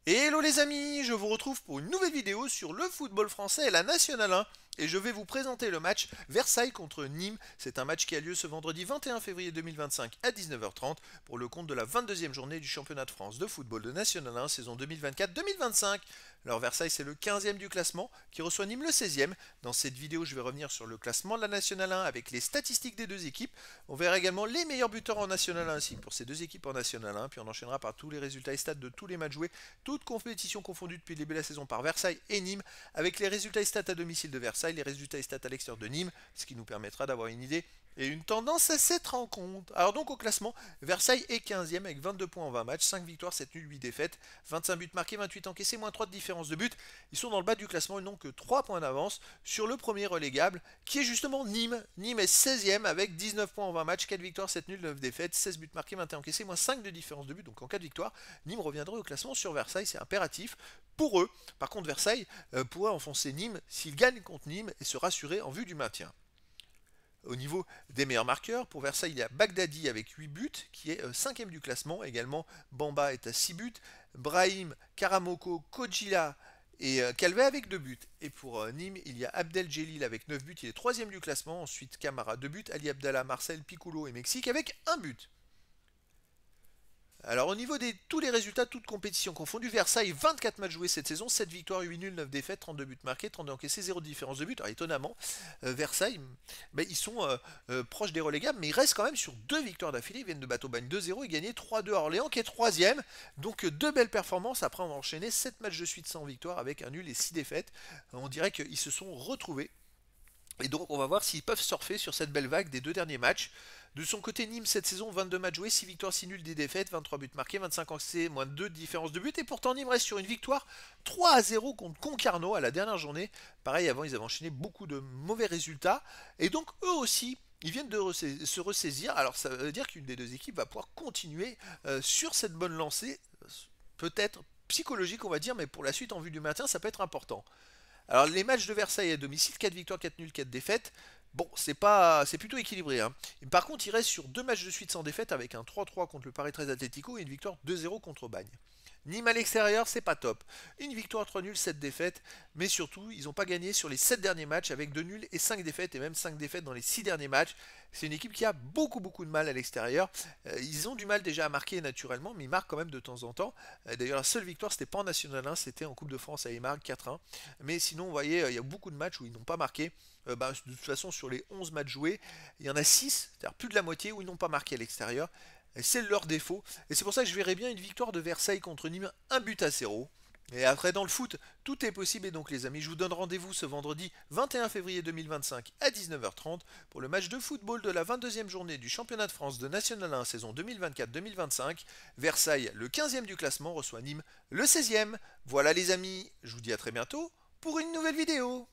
Hello les amis, je vous retrouve pour une nouvelle vidéo sur le football français et la Nationale 1 et je vais vous présenter le match Versailles contre Nîmes. C'est un match qui a lieu ce vendredi 21 février 2025 à 19h30 pour le compte de la 22e journée du championnat de France de football de Nationale 1 saison 2024-2025. Alors Versailles c'est le 15e du classement qui reçoit Nîmes le 16e. Dans cette vidéo je vais revenir sur le classement de la Nationale 1 avec les statistiques des deux équipes. On verra également les meilleurs buteurs en Nationale 1 ainsi que pour ces deux équipes en Nationale 1. Puis on enchaînera par tous les résultats et stats de tous les matchs joués, toutes compétitions confondues depuis le début de la saison par Versailles et Nîmes, avec les résultats et stats à domicile de Versailles, les résultats et stats à l'extérieur de Nîmes, ce qui nous permettra d'avoir une idée et une tendance à cette rencontre. Alors donc au classement, Versailles est 15e avec 22 points en 20 matchs, 5 victoires, 7 nuls, 8 défaites, 25 buts marqués, 28 encaissés, moins 3 de différence de but. Ils sont dans le bas du classement, ils n'ont que 3 points d'avance sur le premier relégable, qui est justement Nîmes. Nîmes est 16e avec 19 points en 20 matchs, 4 victoires, 7 nuls, 9 défaites, 16 buts marqués, 21 encaissés, moins 5 de différence de but. Donc en cas de victoire, Nîmes reviendrait au classement sur Versailles, c'est impératif pour eux. Par contre, Versailles pourrait enfoncer Nîmes s'il gagne contre Nîmes et se rassurer en vue du maintien. Au niveau des meilleurs marqueurs, pour Versailles, il y a Bagdadi avec 8 buts, qui est 5e du classement. Également, Bamba est à 6 buts. Brahim, Karamoko, Kojila et Calvet avec 2 buts. Et pour Nîmes, il y a Abdel Djelil avec 9 buts, il est 3e du classement. Ensuite, Camara 2 buts. Ali Abdallah, Marcel, Piccolo et Mexique avec 1 but. Alors au niveau de tous les résultats, toutes compétitions confondues, Versailles 24 matchs joués cette saison, 7 victoires, 8 nuls, 9 défaites, 32 buts marqués, 32 encaissés, 0 de différence de but. Alors étonnamment, Versailles, ils sont proches des relégables, mais ils restent quand même sur 2 victoires d'affilée. Ils viennent de battre Aubagne 2-0 et gagner 3-2 à Orléans qui est 3e. Donc 2 belles performances. Après on va enchaîner 7 matchs de suite sans victoire avec un nul et 6 défaites. On dirait qu'ils se sont retrouvés. Et donc on va voir s'ils peuvent surfer sur cette belle vague des 2 derniers matchs. De son côté, Nîmes cette saison, 22 matchs joués, 6 victoires, 6 nuls, des défaites, 23 buts marqués, 25 encaissés, moins de 2 de différence de but. Et pourtant Nîmes reste sur une victoire 3-0 contre Concarneau à la dernière journée. Pareil, avant ils avaient enchaîné beaucoup de mauvais résultats. Et donc eux aussi, ils viennent de se ressaisir. Alors ça veut dire qu'une des deux équipes va pouvoir continuer sur cette bonne lancée. Peut-être psychologique on va dire, mais pour la suite en vue du maintien ça peut être important. Alors les matchs de Versailles à domicile, 4 victoires, 4 nuls, 4 défaites. Bon, c'est plutôt équilibré, hein. Par contre, il reste sur 2 matchs de suite sans défaite avec un 3-3 contre le Paris 13 Atlético et une victoire 2-0 contre Bagne. Nîmes à l'extérieur, c'est pas top. Une victoire, 3 nuls, 7 défaites, mais surtout, ils n'ont pas gagné sur les 7 derniers matchs avec 2 nuls et 5 défaites, et même 5 défaites dans les 6 derniers matchs. C'est une équipe qui a beaucoup de mal à l'extérieur. Ils ont du mal déjà à marquer naturellement, mais ils marquent quand même de temps en temps. D'ailleurs, la seule victoire, c'était pas en National 1, c'était en Coupe de France à Aymar, 4-1. Mais sinon, vous voyez, il y a beaucoup de matchs où ils n'ont pas marqué. De toute façon, sur les 11 matchs joués, il y en a 6, c'est-à-dire plus de la moitié, où ils n'ont pas marqué à l'extérieur. C'est leur défaut. Et c'est pour ça que je verrais bien une victoire de Versailles contre Nîmes, 1 but à 0. Et après, dans le foot, tout est possible. Et donc, les amis, je vous donne rendez-vous ce vendredi 21 février 2025 à 19h30 pour le match de football de la 22e journée du championnat de France de National 1 saison 2024-2025. Versailles, le 15e du classement, reçoit Nîmes, le 16e. Voilà, les amis, je vous dis à très bientôt pour une nouvelle vidéo.